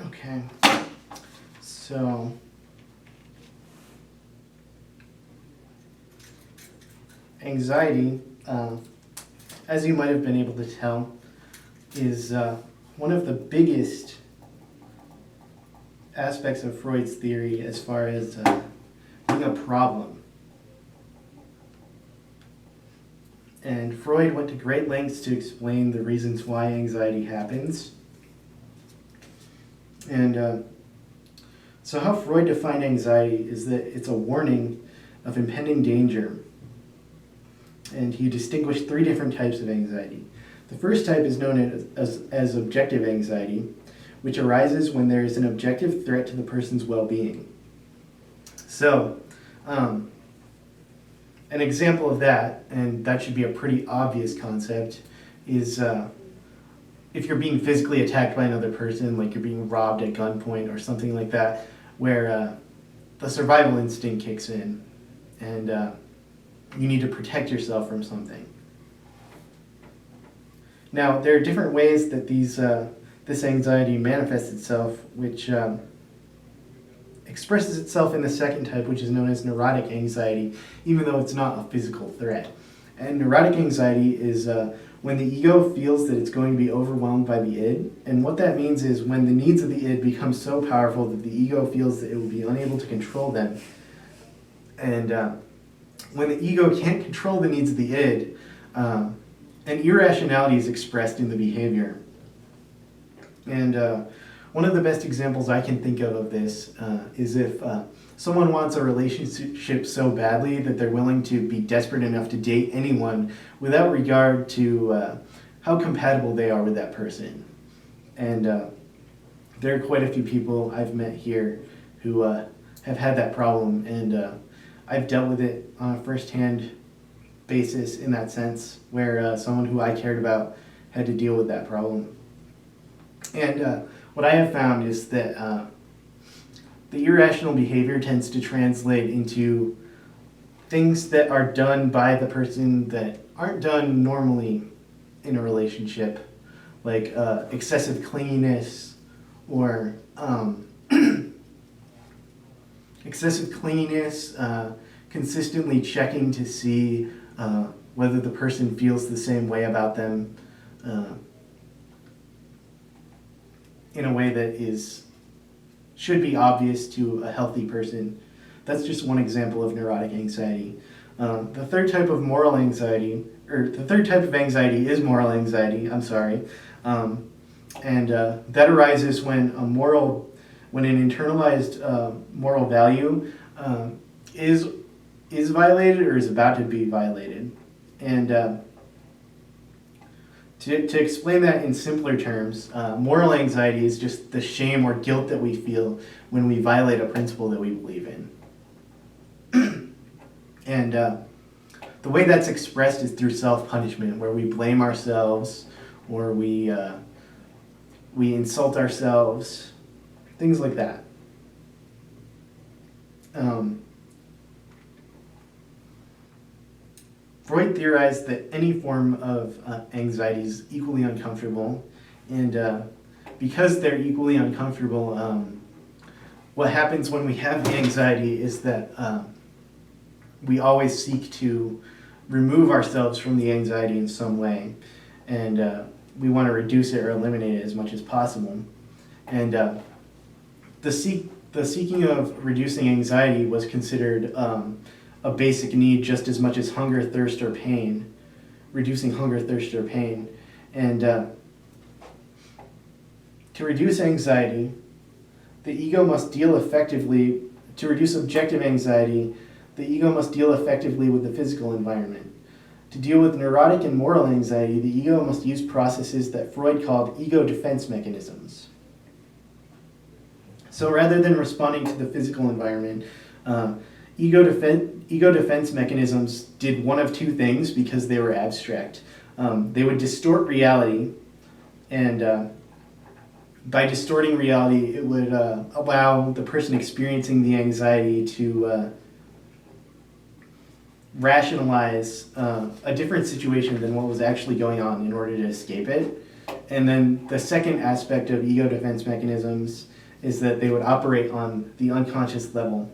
Okay, so anxiety, as you might have been able to tell, is one of the biggest aspects of Freud's theory as far as being a problem. And Freud went to great lengths to explain the reasons why anxiety happens. And so how Freud defined anxiety is that it's a warning of impending danger. And he distinguished 3 different types of anxiety. The first type is known as objective anxiety, which arises when there is an objective threat to the person's well-being. So, an example of that, and that should be a pretty obvious concept, is if you're being physically attacked by another person, like you're being robbed at gunpoint or something like that, where the survival instinct kicks in, and you need to protect yourself from something. Now, there are different ways that this anxiety manifests itself, which expresses itself in the second type, which is known as neurotic anxiety, even though it's not a physical threat. And neurotic anxiety is when the ego feels that it's going to be overwhelmed by the id. And what that means is when the needs of the id become so powerful that the ego feels that it will be unable to control them. And when the ego can't control the needs of the id, an irrationality is expressed in the behavior. And one of the best examples I can think of this is if someone wants a relationship so badly that they're willing to be desperate enough to date anyone without regard to how compatible they are with that person. And there are quite a few people I've met here who have had that problem, and I've dealt with it on a first-hand basis in that sense, where someone who I cared about had to deal with that problem. And what I have found is that the irrational behavior tends to translate into things that are done by the person that aren't done normally in a relationship, like excessive cleanliness or consistently checking to see whether the person feels the same way about them in a way that should be obvious to a healthy person. That's just one example of neurotic anxiety. The third type of anxiety is moral anxiety, and that arises when an internalized moral value is violated or is about to be violated. And to explain that in simpler terms, moral anxiety is just the shame or guilt that we feel when we violate a principle that we believe in. And the way that's expressed is through self-punishment, where we blame ourselves or we insult ourselves, things like that. Freud theorized that any form of anxiety is equally uncomfortable, and because they're equally uncomfortable, what happens when we have the anxiety is that we always seek to remove ourselves from the anxiety in some way, and we want to reduce it or eliminate it as much as possible. And the seeking of reducing anxiety was considered a basic need just as much as hunger, thirst, or pain, reducing hunger, thirst, or pain. And to reduce anxiety, the ego must deal effectively, to reduce objective anxiety, the ego must deal effectively with the physical environment. To deal with neurotic and moral anxiety, the ego must use processes that Freud called ego defense mechanisms. So rather than responding to the physical environment, ego defense mechanisms did one of two things because they were abstract. They would distort reality, and by distorting reality, it would allow the person experiencing the anxiety to rationalize a different situation than what was actually going on in order to escape it. And then the second aspect of ego defense mechanisms is that they would operate on the unconscious level.